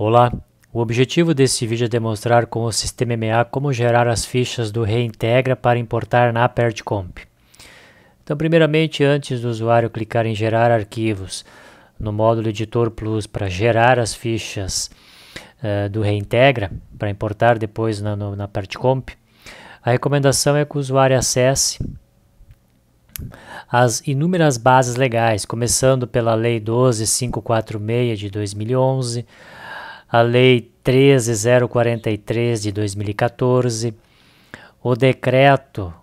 Olá, o objetivo desse vídeo é demonstrar com o sistema MEA como gerar as fichas do Reintegra para importar na ApertComp. Então, primeiramente, antes do usuário clicar em gerar arquivos no módulo Editor Plus para gerar as fichas do Reintegra, para importar depois na ApertComp, a recomendação é que o usuário acesse as inúmeras bases legais, começando pela Lei 12546 de 2011, a Lei 13043 de 2014, o Decreto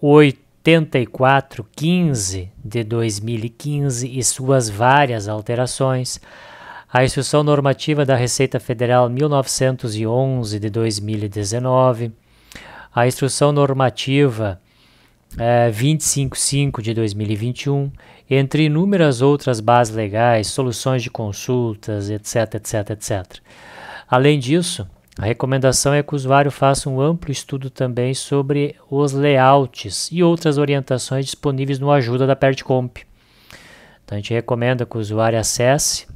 8415 de 2015 e suas várias alterações, a Instrução Normativa da Receita Federal 1911 de 2019, a Instrução Normativa 255 de 2021, entre inúmeras outras bases legais, soluções de consultas, etc, etc, etc. Além disso, a recomendação é que o usuário faça um amplo estudo também sobre os layouts e outras orientações disponíveis no Ajuda da ApertComp. Então, a gente recomenda que o usuário acesse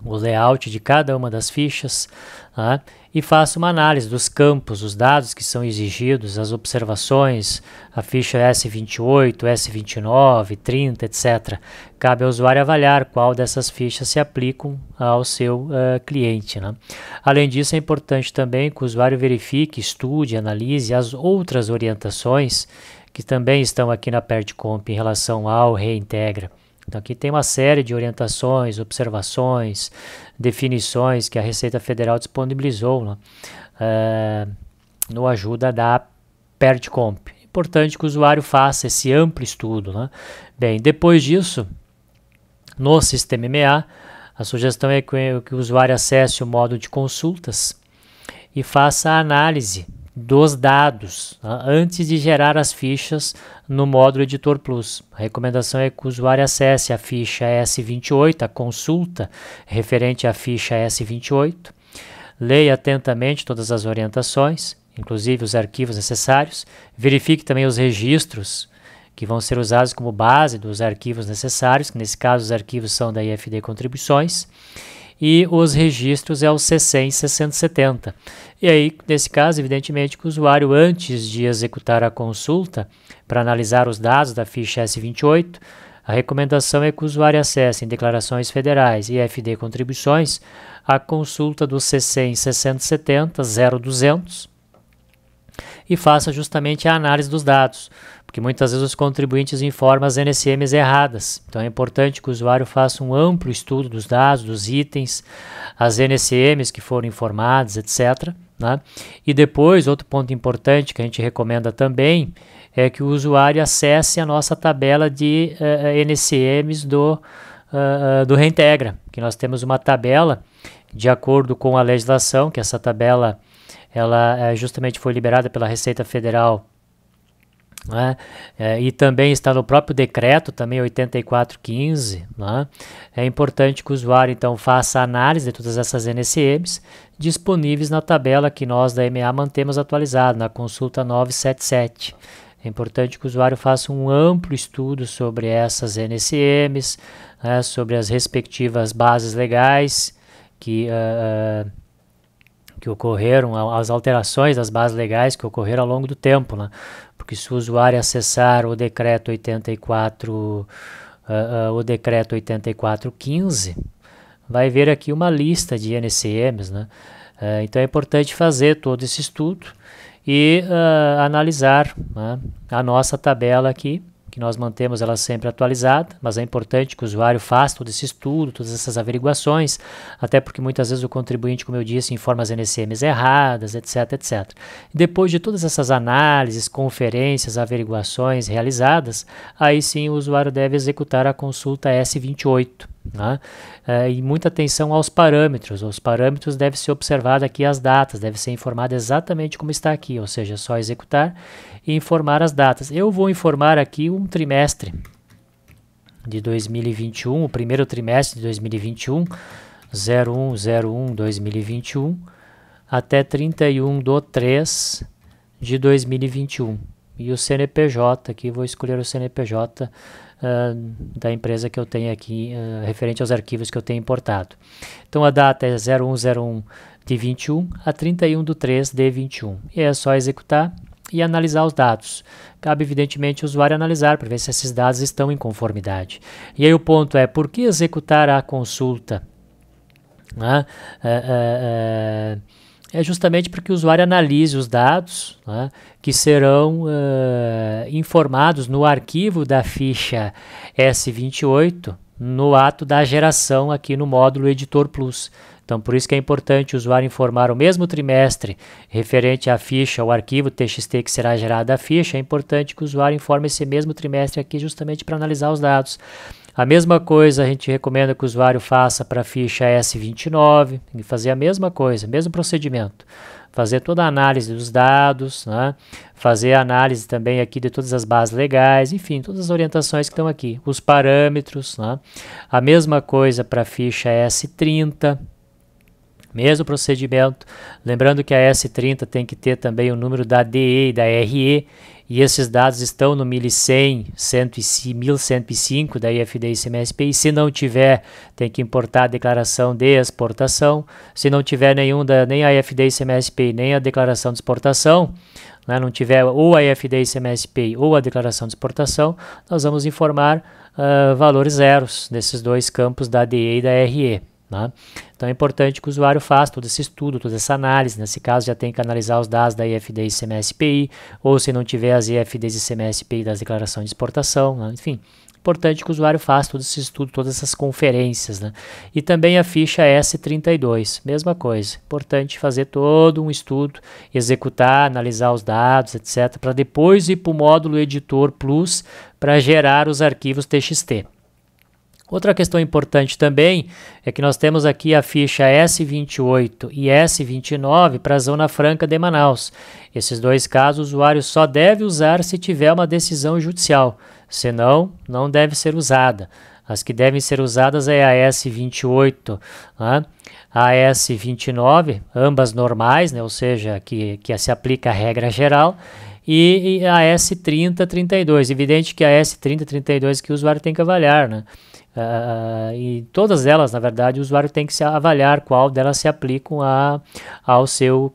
o layout de cada uma das fichas, tá? E faça uma análise dos campos, os dados que são exigidos, as observações, a ficha S28, S29, 30, etc. Cabe ao usuário avaliar qual dessas fichas se aplicam ao seu cliente, né? Além disso, é importante também que o usuário verifique, estude, analise as outras orientações que também estão aqui na ApertComp em relação ao Reintegra. Então, aqui tem uma série de orientações, observações, definições que a Receita Federal disponibilizou, né, no Ajuda da ApertComp. É importante que o usuário faça esse amplo estudo, né? Bem, depois disso, no sistema MEA, a sugestão é que o usuário acesse o módulo de consultas e faça a análise dos dados, tá, antes de gerar as fichas no módulo Editor Plus. A recomendação é que o usuário acesse a ficha S28, a consulta referente à ficha S28, leia atentamente todas as orientações, inclusive os arquivos necessários, verifique também os registros que vão ser usados como base dos arquivos necessários, que nesse caso os arquivos são da IFD Contribuições, e os registros é o C100 6070. E aí, nesse caso, evidentemente, que o usuário, antes de executar a consulta, para analisar os dados da ficha S28, a recomendação é que o usuário acesse em Declarações Federais e IFD Contribuições a consulta do C100 6070 0200 e faça justamente a análise dos dados, porque muitas vezes os contribuintes informam as NCMs erradas. Então é importante que o usuário faça um amplo estudo dos dados, dos itens, as NCMs que foram informadas, etc, né? E depois, outro ponto importante que a gente recomenda também é que o usuário acesse a nossa tabela de NCMs do Reintegra, que nós temos uma tabela de acordo com a legislação, que essa tabela ela justamente foi liberada pela Receita Federal, né? E também está no próprio decreto, também 8415, né? É importante que o usuário então faça a análise de todas essas NCMs disponíveis na tabela que nós da MEA mantemos atualizada, na consulta 977. É importante que o usuário faça um amplo estudo sobre essas NCMs, né? Sobre as respectivas bases legais que ocorreram, as alterações das bases legais que ocorreram ao longo do tempo, né? Porque se o usuário acessar o decreto 8415, vai ver aqui uma lista de NCMs, né? Então é importante fazer todo esse estudo e analisar, né, a nossa tabela aqui, que nós mantemos ela sempre atualizada, mas é importante que o usuário faça todo esse estudo, todas essas averiguações, até porque muitas vezes o contribuinte, como eu disse, informa as NCMs erradas, etc, etc. Depois de todas essas análises, conferências, averiguações realizadas, aí sim o usuário deve executar a consulta S28. Né? E muita atenção aos parâmetros. Os parâmetros devem ser observados aqui as datas, deve ser informado exatamente como está aqui, ou seja, só executar e informar as datas. Eu vou informar aqui um trimestre de 2021, o primeiro trimestre de 2021, 01/01/2021 até 31/3 de 2021. E o CNPJ, aqui vou escolher o CNPJ da empresa que eu tenho aqui, referente aos arquivos que eu tenho importado. Então a data é 0101 de 21 a 31 de 3 de 21. E é só executar e analisar os dados. Cabe, evidentemente, o usuário analisar para ver se esses dados estão em conformidade. E aí o ponto é, por que executar a consulta? Né? É justamente para que o usuário analise os dados, né, que serão informados no arquivo da ficha S28 no ato da geração aqui no módulo Editor Plus. Então, por isso que é importante o usuário informar o mesmo trimestre referente à ficha, o arquivo TXT que será gerado da ficha. É importante que o usuário informe esse mesmo trimestre aqui justamente para analisar os dados. A mesma coisa a gente recomenda que o usuário faça para a ficha S29, tem que fazer a mesma coisa, mesmo procedimento. Fazer toda a análise dos dados, né? Fazer a análise também aqui de todas as bases legais, enfim, todas as orientações que estão aqui, os parâmetros, né? A mesma coisa para a ficha S30, mesmo procedimento. Lembrando que a S30 tem que ter também o número da DE e da RE, e esses dados estão no 1100, 1105 da IFD e ICMS-PI. Se não tiver, tem que importar a declaração de exportação. Se não tiver nem a IFD e ICMS-PI, nem a declaração de exportação, né, não tiver ou a IFD e ICMS-PI ou a declaração de exportação, nós vamos informar valores zeros nesses dois campos da DE e da RE. Né? Então é importante que o usuário faça todo esse estudo, toda essa análise. Nesse caso já tem que analisar os dados da IFD e ICMS-PI, ou se não tiver as IFDs e ICMS-PI das declarações de exportação, né? Enfim, importante que o usuário faça todo esse estudo, todas essas conferências, né? E também a ficha S32, mesma coisa, importante fazer todo um estudo, executar, analisar os dados, etc, para depois ir para o módulo Editor Plus para gerar os arquivos TXT. Outra questão importante também é que nós temos aqui a ficha S28 e S29 para a Zona Franca de Manaus. Esses dois casos o usuário só deve usar se tiver uma decisão judicial, senão não deve ser usada. As que devem ser usadas é a S28, né? A S29, ambas normais, né? Ou seja, que se aplica a regra geral, e a S30, 32. Evidente que a S30, 32 que o usuário tem que avaliar, né? E todas elas, na verdade, o usuário tem que se avaliar qual delas se aplicam ao seu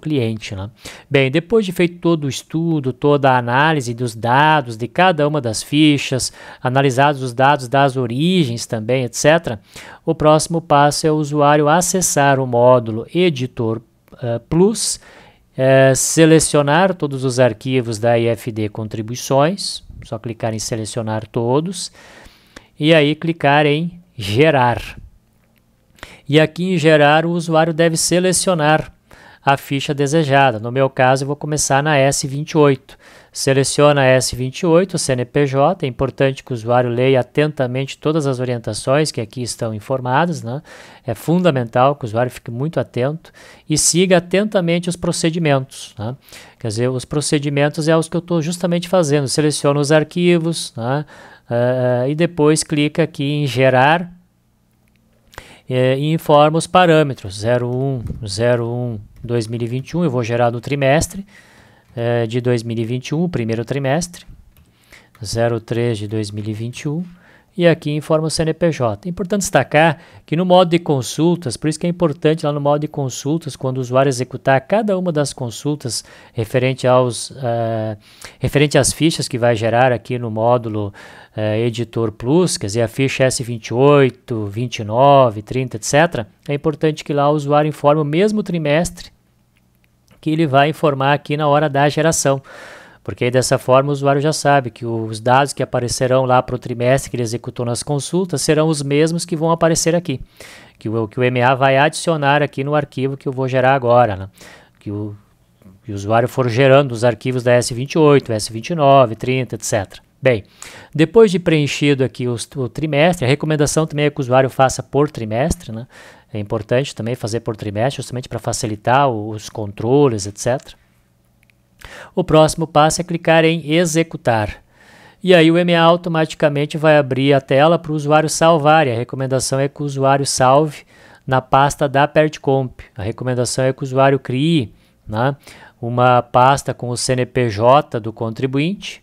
cliente, né? Bem, depois de feito todo o estudo, toda a análise dos dados de cada uma das fichas, analisados os dados das origens também, etc., o próximo passo é o usuário acessar o módulo Editor Plus, selecionar todos os arquivos da IFD Contribuições, só clicar em selecionar todos, e aí clicar em gerar. E aqui em gerar o usuário deve selecionar a ficha desejada. No meu caso eu vou começar na S28. Seleciona a S28, o CNPJ, é importante que o usuário leia atentamente todas as orientações que aqui estão informadas, né? É fundamental que o usuário fique muito atento e siga atentamente os procedimentos, né? Quer dizer, os procedimentos é os que eu estou justamente fazendo. Seleciono os arquivos, né? E depois clica aqui em gerar e informa os parâmetros 01 2021, eu vou gerar no trimestre de 2021, o primeiro trimestre, 03 de 2021, e aqui informa o CNPJ. É importante destacar que no modo de consultas, por isso que é importante lá no modo de consultas, quando o usuário executar cada uma das consultas referente às fichas que vai gerar aqui no módulo Editor Plus, quer dizer, a ficha S28, 29, 30, etc., é importante que lá o usuário informe o mesmo trimestre que ele vai informar aqui na hora da geração. Porque aí dessa forma o usuário já sabe que os dados que aparecerão lá para o trimestre que ele executou nas consultas serão os mesmos que vão aparecer aqui. Que o MA vai adicionar aqui no arquivo que eu vou gerar agora, né? Que o usuário for gerando os arquivos da S28, S29, 30, etc. Bem, depois de preenchido aqui o trimestre, a recomendação também é que o usuário faça por trimestre, né? É importante também fazer por trimestre, justamente para facilitar os controles, etc. O próximo passo é clicar em executar. E aí o MA automaticamente vai abrir a tela para o usuário salvar. E a recomendação é que o usuário salve na pasta da PertComp. A recomendação é que o usuário crie, né, uma pasta com o CNPJ do contribuinte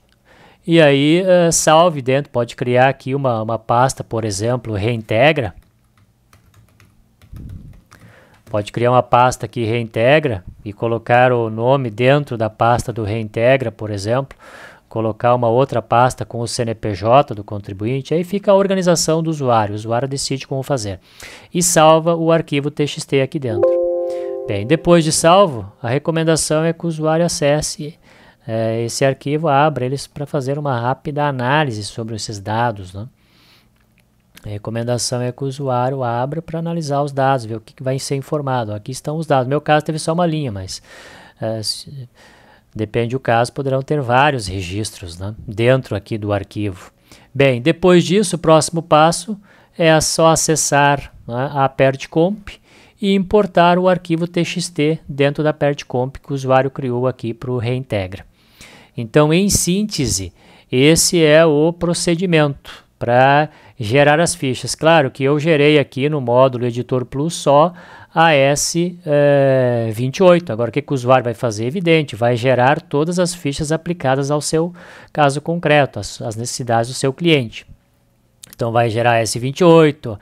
e aí salve dentro, pode criar aqui uma pasta, por exemplo, reintegra. Pode criar uma pasta que reintegra e colocar o nome dentro da pasta do reintegra, por exemplo. Colocar uma outra pasta com o CNPJ do contribuinte, aí fica a organização do usuário. O usuário decide como fazer. E salva o arquivo TXT aqui dentro. Bem, depois de salvo, a recomendação é que o usuário acesse esse arquivo, abra eles para fazer uma rápida análise sobre esses dados, né? A recomendação é que o usuário abra para analisar os dados, ver o que vai ser informado. Aqui estão os dados. No meu caso teve só uma linha, mas depende do caso, poderão ter vários registros, né, dentro aqui do arquivo. Bem, depois disso, o próximo passo é só acessar, né, a PertComp e importar o arquivo TXT dentro da PertComp que o usuário criou aqui para o Reintegra. Então, em síntese, esse é o procedimento para gerar as fichas. Claro que eu gerei aqui no módulo Editor Plus só a S28. Agora, o que o usuário vai fazer? Evidente, vai gerar todas as fichas aplicadas ao seu caso concreto, as necessidades do seu cliente. Então, vai gerar a S28,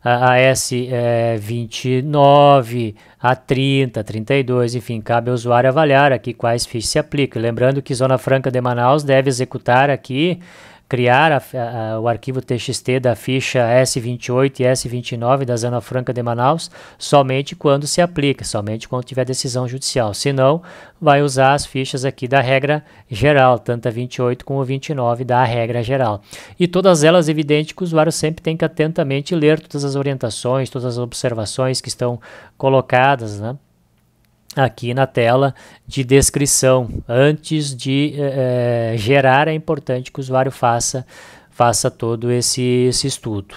a S29, a 30, 32, enfim, cabe ao usuário avaliar aqui quais fichas se aplicam. Lembrando que Zona Franca de Manaus deve executar aqui, criar o arquivo TXT da ficha S28 e S29 da Zona Franca de Manaus somente quando se aplica, somente quando tiver decisão judicial. Se não, vai usar as fichas aqui da regra geral, tanto a 28 como a 29 da regra geral. E todas elas, evidente que o usuário sempre tem que atentamente ler todas as orientações, todas as observações que estão colocadas, né, aqui na tela de descrição. Antes de gerar, é importante que o usuário faça todo esse estudo.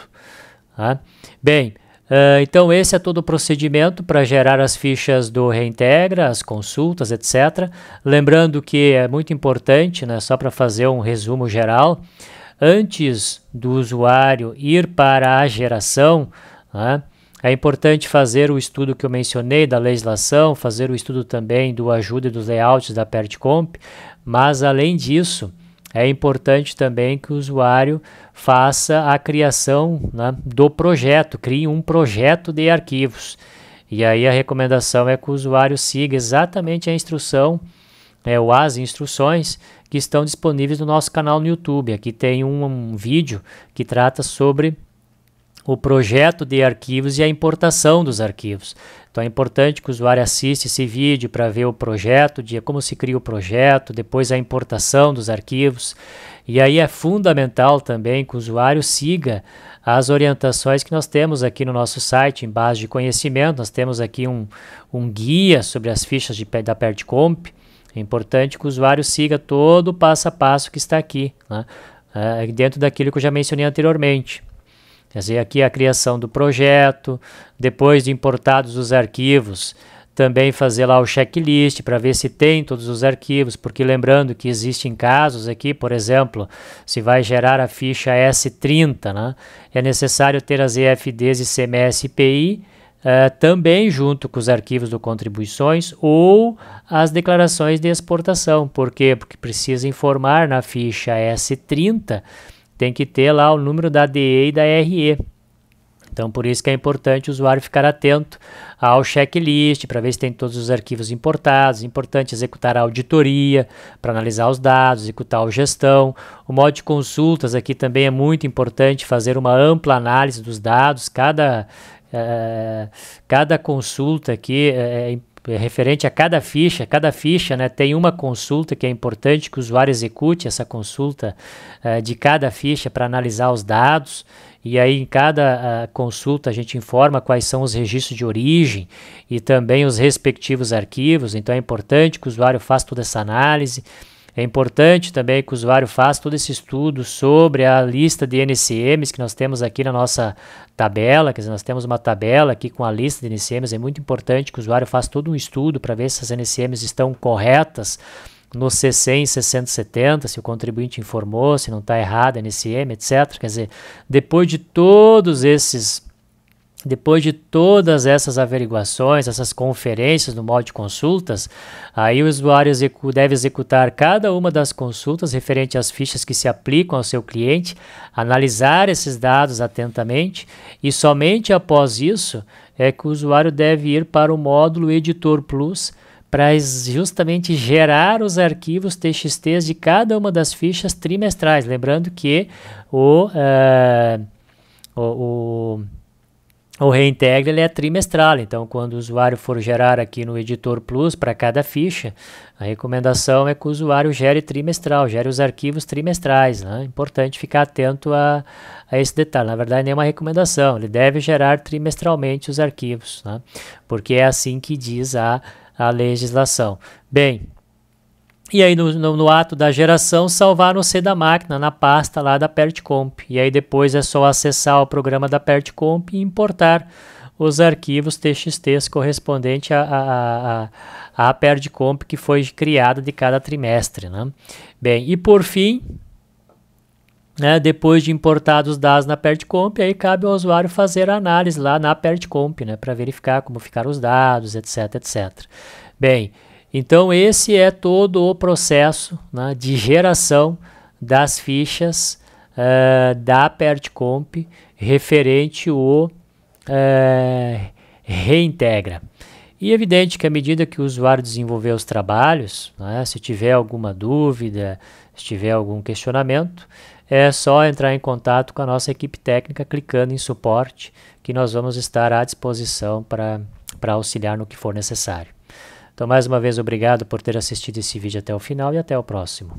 Tá? Bem, então esse é todo o procedimento para gerar as fichas do Reintegra, as consultas, etc. Lembrando que é muito importante, né, só para fazer um resumo geral, antes do usuário ir para a geração, né, é importante fazer o estudo que eu mencionei da legislação, fazer o estudo também do ajuda e dos layouts da PertComp, mas além disso, é importante também que o usuário faça a criação, né, do projeto, crie um projeto de arquivos. E aí a recomendação é que o usuário siga exatamente a instrução, ou as instruções que estão disponíveis no nosso canal no YouTube. Aqui tem um vídeo que trata sobre o projeto de arquivos e a importação dos arquivos. Então é importante que o usuário assista esse vídeo para ver o projeto, como se cria o projeto, depois a importação dos arquivos. E aí é fundamental também que o usuário siga as orientações que nós temos aqui no nosso site, em base de conhecimento. Nós temos aqui um guia sobre as fichas da PertComp. É importante que o usuário siga todo o passo a passo que está aqui, né, dentro daquilo que eu já mencionei anteriormente. Quer dizer, aqui a criação do projeto, depois de importados os arquivos, também fazer lá o checklist para ver se tem todos os arquivos, porque lembrando que existem casos aqui, por exemplo, se vai gerar a ficha S30, né, é necessário ter as EFDs e CMS-IPI também junto com os arquivos do contribuições ou as declarações de exportação. Por quê? Porque precisa informar na ficha S30, tem que ter lá o número da DE e da RE. Então, por isso que é importante o usuário ficar atento ao checklist, para ver se tem todos os arquivos importados. É importante executar a auditoria, para analisar os dados, executar a gestão. O modo de consultas aqui também é muito importante, fazer uma ampla análise dos dados. Cada consulta aqui referente a cada ficha, né, tem uma consulta que é importante que o usuário execute essa consulta de cada ficha para analisar os dados, e aí em cada consulta a gente informa quais são os registros de origem e também os respectivos arquivos. Então é importante que o usuário faça toda essa análise. É importante também que o usuário faça todo esse estudo sobre a lista de NCMs que nós temos aqui na nossa tabela. Quer dizer, nós temos uma tabela aqui com a lista de NCMs. É muito importante que o usuário faça todo um estudo para ver se as NCMs estão corretas no C100, 6070, se o contribuinte informou, se não está errado a NCM, etc. Quer dizer, depois de todos esses Depois de todas essas averiguações, essas conferências no modo de consultas, aí o usuário deve executar cada uma das consultas referente às fichas que se aplicam ao seu cliente, analisar esses dados atentamente e somente após isso é que o usuário deve ir para o módulo Editor Plus para justamente gerar os arquivos TXTs de cada uma das fichas trimestrais. Lembrando que o reintegra ele é trimestral, então quando o usuário for gerar aqui no Editor Plus para cada ficha, a recomendação é que o usuário gere trimestral, gere os arquivos trimestrais, né? Importante ficar atento a esse detalhe. Na verdade, nem é uma recomendação, ele deve gerar trimestralmente os arquivos, né? Porque é assim que diz a legislação. Bem, e aí no ato da geração, salvar no C da máquina, na pasta lá da PertComp. E aí depois é só acessar o programa da PertComp e importar os arquivos TXTs correspondentes à PertComp que foi criada de cada trimestre, né? Bem, e por fim, né, depois de importados os dados na PertComp, aí cabe ao usuário fazer a análise lá na PertComp, né, para verificar como ficaram os dados, etc, etc. Bem, então esse é todo o processo, né, de geração das fichas da PertComp referente ao reintegra. E é evidente que à medida que o usuário desenvolver os trabalhos, né, se tiver alguma dúvida, se tiver algum questionamento, é só entrar em contato com a nossa equipe técnica clicando em suporte, que nós vamos estar à disposição para auxiliar no que for necessário. Então, mais uma vez, obrigado por ter assistido esse vídeo até o final e até o próximo.